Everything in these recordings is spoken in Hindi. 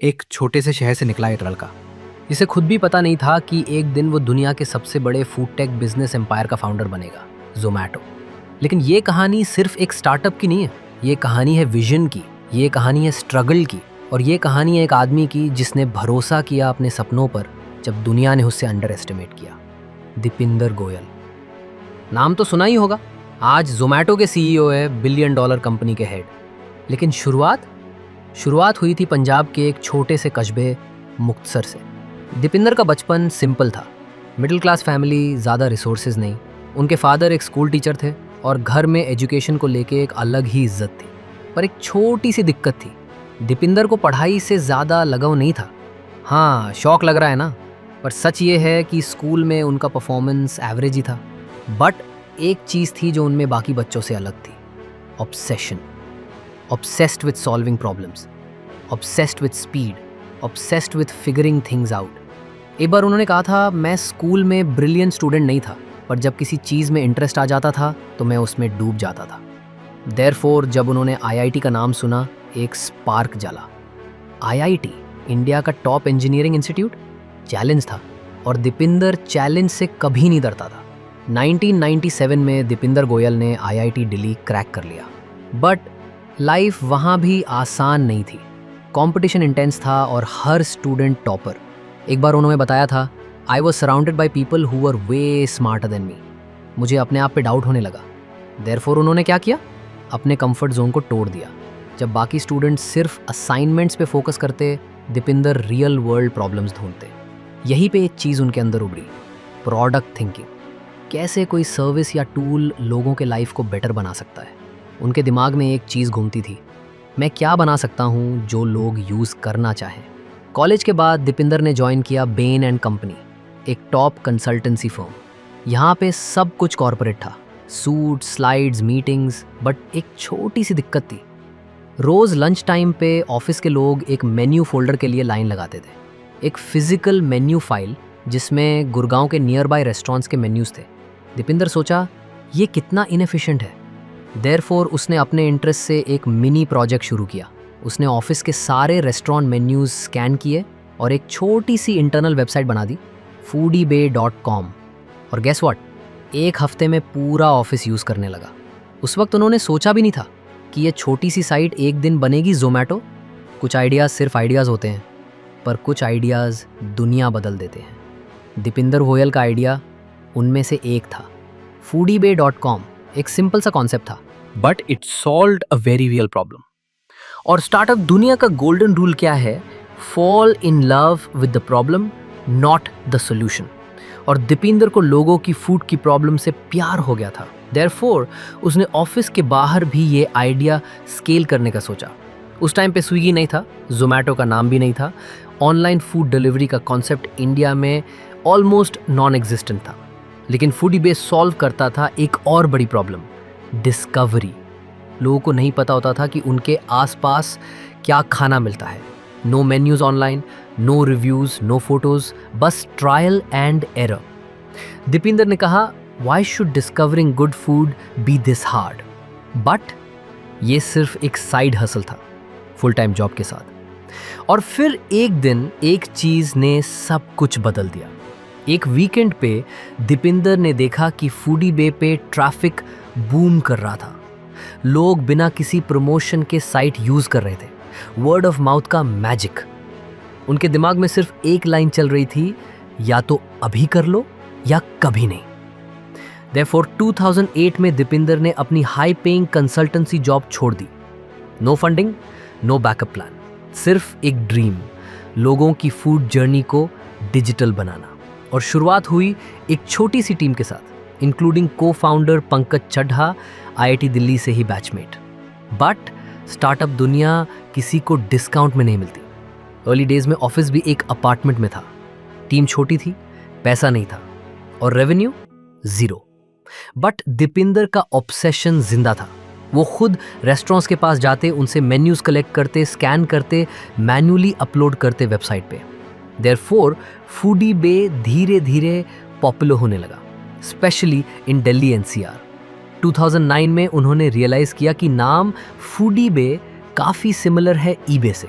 एक छोटे से शहर से निकला एक लड़का। इसे खुद भी पता नहीं था कि एक दिन वो दुनिया के सबसे बड़े फूड टेक बिजनेस एम्पायर का फाउंडर बनेगा, जोमैटो। लेकिन ये कहानी सिर्फ एक स्टार्टअप की नहीं है, ये कहानी है विजन की, ये कहानी है स्ट्रगल की, और ये कहानी है एक आदमी की जिसने भरोसा किया अपने सपनों पर जब दुनिया ने उससे अंडर एस्टिमेट किया। दीपिंदर गोयल। नाम तो सुना ही होगा। आज जोमैटो के सीईओ है, बिलियन डॉलर कंपनी के हेड। लेकिन शुरुआत हुई थी पंजाब के एक छोटे से कस्बे मुक्तसर से। दीपिंदर का बचपन सिंपल था। मिडिल क्लास फैमिली, ज़्यादा रिसोर्सेज नहीं। उनके फादर एक स्कूल टीचर थे और घर में एजुकेशन को लेके एक अलग ही इज्जत थी। पर एक छोटी सी दिक्कत थी, दीपिंदर को पढ़ाई से ज़्यादा लगाव नहीं था। हाँ, शौक लग रहा है ना, पर सच ये है कि स्कूल में उनका परफॉर्मेंस एवरेज ही था। बट एक चीज़ थी जो उनमें बाकी बच्चों से अलग थी, obsession. Obsessed with solving problems, obsessed with speed, obsessed with figuring things out. एक बार उन्होंने कहा था, मैं स्कूल में ब्रिलियंट स्टूडेंट नहीं था, पर जब किसी चीज़ में इंटरेस्ट आ जाता था तो मैं उसमें डूब जाता था। Therefore, जब उन्होंने IIT का नाम सुना, एक स्पार्क जला। IIT, इंडिया का टॉप इंजीनियरिंग इंस्टीट्यूट, चैलेंज था, और दीपिंदर चैलेंज से कभी नहीं डरता था। 1997 में दीपिंदर गोयल ने IIT दिल्ली क्रैक कर लिया। बट लाइफ वहाँ भी आसान नहीं थी। कंपटीशन इंटेंस था और हर स्टूडेंट टॉपर। एक बार उन्होंने बताया था, I was surrounded by people who were way smarter than me. मुझे अपने आप पे डाउट होने लगा। देयरफॉर उन्होंने क्या किया, अपने कंफर्ट जोन को तोड़ दिया। जब बाकी स्टूडेंट्स सिर्फ असाइनमेंट्स पे फोकस करते, दीपिंदर रियल वर्ल्ड प्रॉब्लम्स ढूंढते। यहीं पे एक चीज़ उनके अंदर उभरी, प्रोडक्ट थिंकिंग। कैसे कोई सर्विस या टूल लोगों के लाइफ को बेटर बना सकता है। उनके दिमाग में एक चीज़ घूमती थी, मैं क्या बना सकता हूँ जो लोग यूज़ करना चाहें। कॉलेज के बाद दीपिंदर ने ज्वाइन किया बेन एंड कंपनी, एक टॉप कंसल्टेंसी फर्म। यहाँ पे सब कुछ कॉर्पोरेट था, सूट, स्लाइड्स, मीटिंग्स। बट एक छोटी सी दिक्कत थी, रोज़ लंच टाइम पे ऑफिस के लोग एक मेन्यू फोल्डर के लिए लाइन लगाते थे, एक फिजिकल मेन्यू फाइल जिसमें गुड़गांव के नियर बाय रेस्टोरेंट्स के मेन्यूज़ थे। दीपिंदर सोचा, ये कितना इनएफिशिएंट है। देयरफॉर उसने अपने इंटरेस्ट से एक मिनी प्रोजेक्ट शुरू किया। उसने ऑफिस के सारे रेस्टोरेंट मेन्यूज़ स्कैन किए और एक छोटी सी इंटरनल वेबसाइट बना दी, foodiebay.com। और गेस व्हाट, एक हफ्ते में पूरा ऑफिस यूज़ करने लगा। उस वक्त उन्होंने सोचा भी नहीं था कि ये छोटी सी साइट एक दिन बनेगी जोमैटो। कुछ आइडियाज़ सिर्फ आइडियाज़ होते हैं, पर कुछ आइडियाज़ दुनिया बदल देते हैं। दीपिंदर गोयल का आइडिया उनमें से एक था। foodiebay.com एक सिंपल सा कॉन्सेप्ट था, but it solved a very real problem. और स्टार्टअप दुनिया का गोल्डन रूल क्या है, fall in love with the problem, not the solution. और दीपिंदर को लोगों की फूड की प्रॉब्लम से प्यार हो गया था। देयरफॉर उसने ऑफिस के बाहर भी ये आइडिया स्केल करने का सोचा। उस टाइम पे स्विगी नहीं था, जोमैटो का नाम भी नहीं था, ऑनलाइन फूड डिलीवरी का कॉन्सेप्ट इंडिया में ऑलमोस्ट नॉन एग्जिस्टेंट था। लेकिन फूडीबे सॉल्व करता था एक और बड़ी प्रॉब्लम, डिस्कवरी। लोगों को नहीं पता होता था कि उनके आसपास क्या खाना मिलता है। No menus online, no reviews, no photos, बस ट्रायल एंड एरर। दीपिंदर ने कहा, why should discovering good food be this hard. But ये सिर्फ एक साइड हसल था, फुल टाइम जॉब के साथ। और फिर एक दिन एक चीज़ ने सब कुछ बदल दिया। एक वीकेंड पे दीपिंदर ने देखा कि फूडीबे पे ट्रैफिक बूम कर रहा था। लोग बिना किसी प्रमोशन के साइट यूज़ कर रहे थे, वर्ड ऑफ माउथ का मैजिक। उनके दिमाग में सिर्फ एक लाइन चल रही थी, या तो अभी कर लो या कभी नहीं। देयरफॉर 2008 में दीपिंदर ने अपनी हाई पेइंग कंसल्टेंसी जॉब छोड़ दी। No funding, no backup plan, सिर्फ एक ड्रीम, लोगों की फूड जर्नी को डिजिटल बनाना। और शुरुआत हुई एक छोटी सी टीम के साथ, इंक्लूडिंग को फाउंडर पंकज चड्ढा, IIT दिल्ली से ही बैचमेट। बट स्टार्टअप दुनिया किसी को डिस्काउंट में नहीं मिलती। अर्ली डेज में ऑफिस भी एक अपार्टमेंट में था, टीम छोटी थी, पैसा नहीं था और रेवेन्यू जीरो। बट दीपिंदर का ऑब्सेशन जिंदा था। वो खुद रेस्टोरेंट्स के पास जाते, उनसे मेन्यूज़ कलेक्ट करते, स्कैन करते, मैन्युअली अपलोड करते वेबसाइट पे। देयरफॉर फूडीबे धीरे धीरे पॉपुलर होने लगा, स्पेशली इन दिल्ली NCR। 2009 में उन्होंने रियलाइज़ किया कि नाम फूडीबे काफ़ी सिमिलर है ईबे से।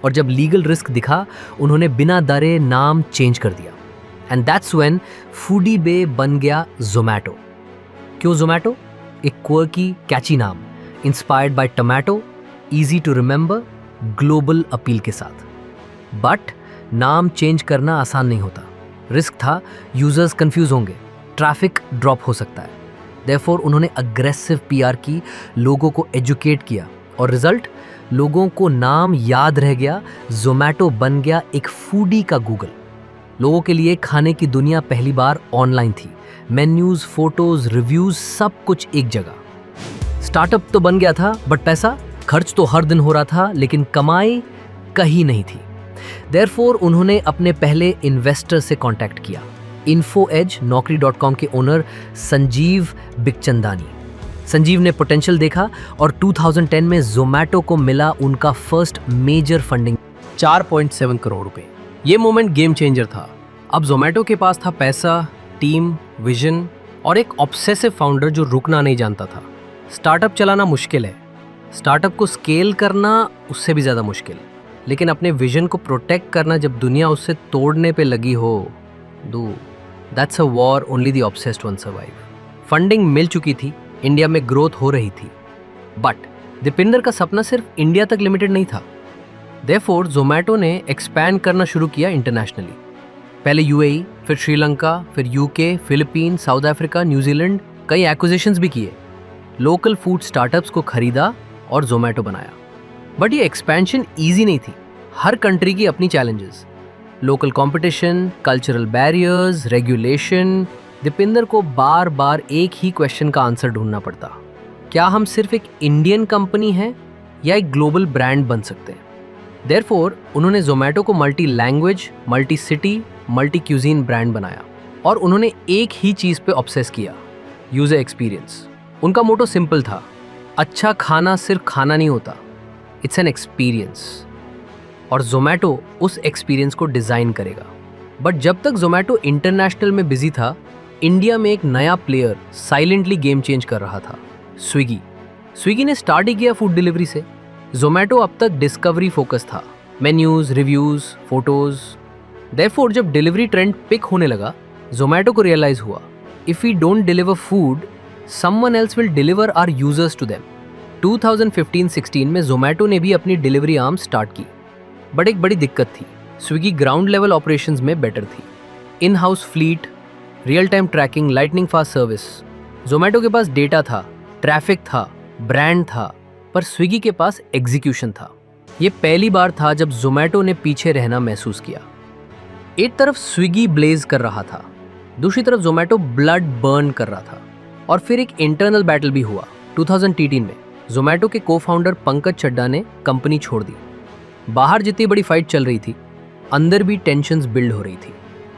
और जब लीगल रिस्क दिखा उन्होंने बिना डरे नाम चेंज कर दिया। And that's when Foodiebay बन गया जोमैटो। क्यों जोमैटो? एक क्वर्की कैची नाम, inspired by tomato, easy to remember, global appeal के साथ। बट नाम चेंज करना आसान नहीं होता। रिस्क था, यूजर्स कंफ्यूज होंगे, ट्रैफिक ड्रॉप हो सकता है। देयरफॉर उन्होंने अग्रेसिव पीआर की, लोगों को एजुकेट किया और रिजल्ट, लोगों को नाम याद रह गया। जोमैटो बन गया एक फूडी का गूगल। लोगों के लिए खाने की दुनिया पहली बार ऑनलाइन थी। मेन्यूज, फोटोज, रिव्यूज, सब कुछ एक जगह। स्टार्टअप तो बन गया था, बट पैसा खर्च तो हर दिन हो रहा था, लेकिन कमाई कहीं नहीं थी। देयरफॉर उन्होंने अपने पहले इन्वेस्टर से कांटेक्ट किया, इन्फोएज नौकरी.com के ओनर संजीव बिखचंदानी। संजीव ने पोटेंशियल देखा और 2010 में जोमैटो को मिला उनका फर्स्ट मेजर फंडिंग, 4.7 करोड़ रुपए। ये मोमेंट गेम चेंजर था। अब जोमैटो के पास था पैसा, टीम, विजन और एक ऑब्सेसिव फाउंडर जो रुकना नहीं जानता था। स्टार्टअप चलाना मुश्किल है, स्टार्टअप को स्केल करना उससे भी ज़्यादा मुश्किल, लेकिन अपने विजन को प्रोटेक्ट करना जब दुनिया उससे तोड़ने पे लगी हो, that's a war only the obsessed one survive. Funding मिल चुकी थी, इंडिया में ग्रोथ हो रही थी, बट दीपिंदर का सपना सिर्फ इंडिया तक लिमिटेड नहीं था। देयरफॉर जोमैटो ने एक्सपैंड करना शुरू किया इंटरनेशनली। पहले यूएई, फिर श्रीलंका, फिर UK, Philippine, south Africa, New Zealand, कई एक्विजिशंस भी किए। लोकल फूड स्टार्टअप्स को खरीदा और जोमैटो बनाया। बट ये एक्सपेंशन ईजी नहीं थी। हर कंट्री की अपनी challenges, local competition, cultural barriers, regulation. Deepinder को बार बार एक ही क्वेश्चन का आंसर ढूंढना पड़ता, क्या हम सिर्फ एक इंडियन कंपनी हैं या एक ग्लोबल ब्रांड बन सकते हैं? देयरफॉर उन्होंने जोमैटो को multi language, multi city, multi cuisine brand बनाया और उन्होंने एक ही चीज़ पे ऑब्सेस किया, यूज़र एक्सपीरियंस। उनका मोटो सिंपल था, अच्छा खाना सिर्फ खाना नहीं होता, इट्स एन एक्सपीरियंस। और जोमैटो उस एक्सपीरियंस को डिज़ाइन करेगा। बट जब तक जोमैटो इंटरनेशनल में बिजी था, इंडिया में एक नया प्लेयर साइलेंटली गेम चेंज कर रहा था, स्विगी। स्विगी ने स्टार्ट ही किया फूड डिलीवरी से। जोमैटो अब तक डिस्कवरी फोकस था, मेन्यूज, रिव्यूज, फोटोज। देयरफॉर जब डिलीवरी ट्रेंड पिक होने लगा, जोमैटो को रियलाइज हुआ, if we don't deliver food, someone else will deliver our users to them. 2015-16 में जोमैटो ने भी अपनी डिलीवरी आर्म स्टार्ट की, बट एक बड़ी दिक्कत थी, स्विगी ग्राउंड लेवल ऑपरेशंस में बेटर थी। In house fleet, real time tracking, lightning fast service. Zomato के पास डेटा था, ट्रैफिक था, ब्रांड था, पर स्विगी के पास एग्जीक्यूशन था। ये पहली बार था जब जोमैटो ने पीछे रहना महसूस किया। एक तरफ स्विगी ब्लेज कर रहा था, दूसरी तरफ जोमैटो ब्लड बर्न कर रहा था। और फिर एक इंटरनल बैटल भी हुआ। 2018 में जोमैटो के को फाउंडर पंकज चड्डा ने कंपनी छोड़ दी। बाहर जितनी बड़ी फाइट चल रही थी, अंदर भी टेंशन्स बिल्ड हो रही थी।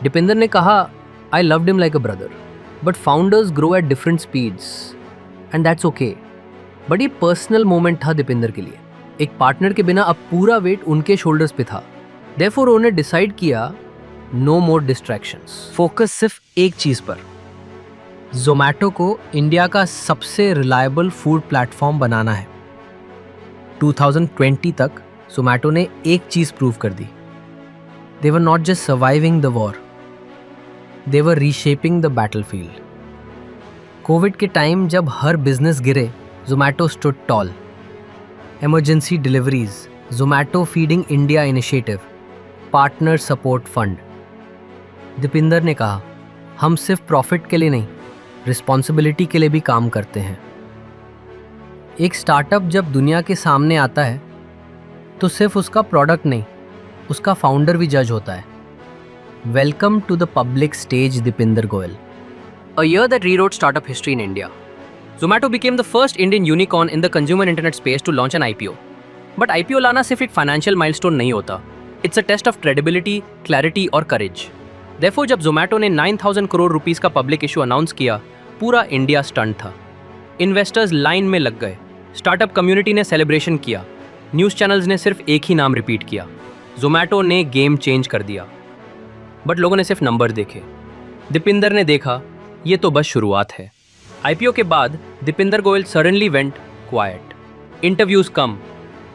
दीपिंदर ने कहा, I loved him like a brother, but founders grow at different speeds and that's okay. But ये पर्सनल मोमेंट था दीपिंदर के लिए। एक पार्टनर के बिना अब पूरा वेट उनके शोल्डर्स पे था। देयरफॉर उन्होंने डिसाइड किया, नो मोर डिस्ट्रैक्शंस, फोकस सिर्फ एक चीज पर। जोमैटो को इंडिया का सबसे रिलायबल फूड प्लेटफॉर्म बनाना है। 2020 तक जोमैटो ने एक चीज प्रूव कर दी, they were not just surviving the war, they were reshaping the battlefield. Covid के टाइम जब हर बिजनेस गिरे, Zomato stood tall. Emergency deliveries, Zomato feeding India initiative, partner support fund. Deepinder ने कहा, हम सिर्फ प्रॉफिट के लिए नहीं, रिस्पॉन्सिबिलिटी के लिए भी काम करते हैं। एक स्टार्टअप जब दुनिया के सामने आता है तो सिर्फ उसका प्रोडक्ट नहीं, उसका फाउंडर भी जज होता है। Welcome to the public stage, Deepinder Goyal. A year that rewrote startup history in India. Zomato became the first Indian unicorn in the consumer internet space to launch an IPO. But IPO लाना सिर्फ एक फाइनेंशियल माइलस्टोन नहीं होता, it's a test of credibility, clarity और करेज। Therefore, जब जोमैटो ने 9,000 करोड़ रुपीस का पब्लिक इशू अनाउंस किया, पूरा इंडिया स्टंट था। इन्वेस्टर्स लाइन में लग गए, स्टार्टअप कम्युनिटी ने सेलिब्रेशन किया, न्यूज़ चैनल्स ने सिर्फ एक ही नाम रिपीट किया, जोमैटो ने गेम चेंज कर दिया। बट लोगों ने सिर्फ नंबर देखे, दीपिंदर ने देखा ये तो बस शुरुआत है। आईपीओ के बाद Deepinder Goyal suddenly went quiet, interviews कम,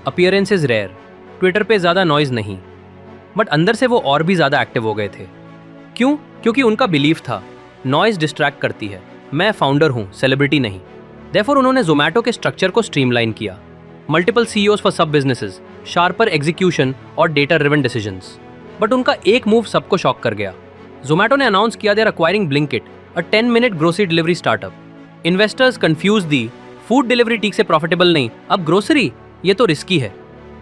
अपीयरेंसेस रेयर, ट्विटर पे ज़्यादा नॉइज़ नहीं, बट अंदर से वो और भी ज़्यादा एक्टिव हो गए थे। क्यों? क्योंकि उनका बिलीफ था नॉइज़ डिस्ट्रैक्ट करती है, मैं फाउंडर हूँ, सेलिब्रिटी नहीं। देयरफॉर उन्होंने जोमैटो के स्ट्रक्चर को स्ट्रीमलाइन किया, मल्टीपल सीईओज फॉर सब बिजनेसेस, शार्पर एग्जीक्यूशन और डेटा ड्रिवन डिसीजंस। बट उनका एक मूव सबको शॉक कर गया। जोमैटो ने अनाउंस किया they are acquiring Blinkit, a 10-minute grocery delivery startup. Investors confused दी, फूड डिलीवरी ठीक से प्रॉफिटेबल नहीं, अब ग्रोसरी, ये तो रिस्की है।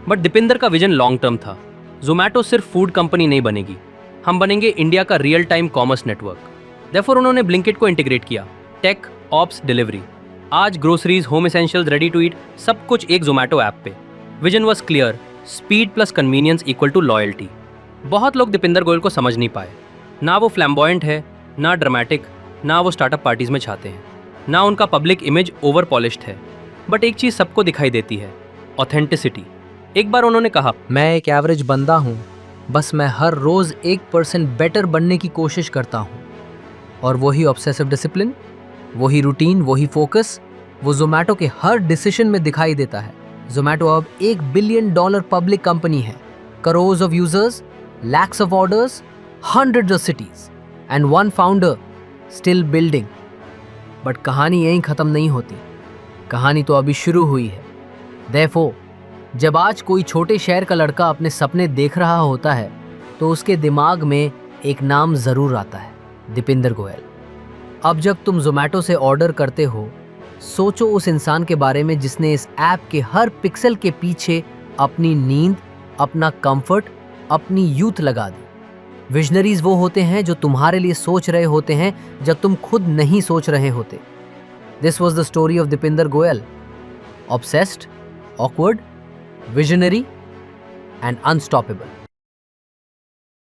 बट दीपिंदर का विजन लॉन्ग टर्म था। जोमैटो सिर्फ फूड कंपनी नहीं बनेगी, हम बनेंगे इंडिया का real time commerce network. Therefore उन्होंने ब्लिंकिट को इंटीग्रेट किया, टेक, ऑप्स, डिलीवरी। आज groceries, home essentials, ready to eat, सब कुछ एक जोमैटो ऐप पे। Vision was clear, speed plus convenience equal to loyalty. बहुत लोग दीपिंदर गोयल को समझ नहीं पाए। ना वो फ्लैम्बॉयंट है, ना ड्रामेटिक, ना वो स्टार्टअप पार्टीज में छाते हैं, ना उनका पब्लिक इमेज ओवर पॉलिश्ड है। बट एक चीज़ सबको दिखाई देती है, ऑथेंटिसिटी। एक बार उन्होंने कहा, मैं एक एवरेज बंदा हूँ, बस मैं हर रोज़ 1% बेटर बनने की कोशिश करता हूँ। और वही ऑब्सेसिव डिसिप्लिन, वही रूटीन, वही फोकस, वो जोमैटो के हर डिसीजन में दिखाई देता है। जोमैटो अब $1 बिलियन पब्लिक कंपनी है, crores of users, lakhs of orders, hundreds of cities, and one founder still building. But कहानी यहीं ख़त्म नहीं होती, कहानी तो अभी शुरू हुई है। Therefore, जब आज कोई छोटे शहर का लड़का अपने सपने देख रहा होता है तो उसके दिमाग में एक नाम ज़रूर आता है, दीपिंदर गोयल। अब जब तुम जोमैटो से ऑर्डर करते हो, सोचो उस इंसान के बारे में जिसने इस ऐप के हर पिक्सल के पीछे अपनी नींद, अपना कंफर्ट, अपनी यूथ लगा दी। विजनरीज वो होते हैं जो तुम्हारे लिए सोच रहे होते हैं जब तुम खुद नहीं सोच रहे होते। This was the story of Deepinder Goyal, obsessed, awkward, visionary and unstoppable.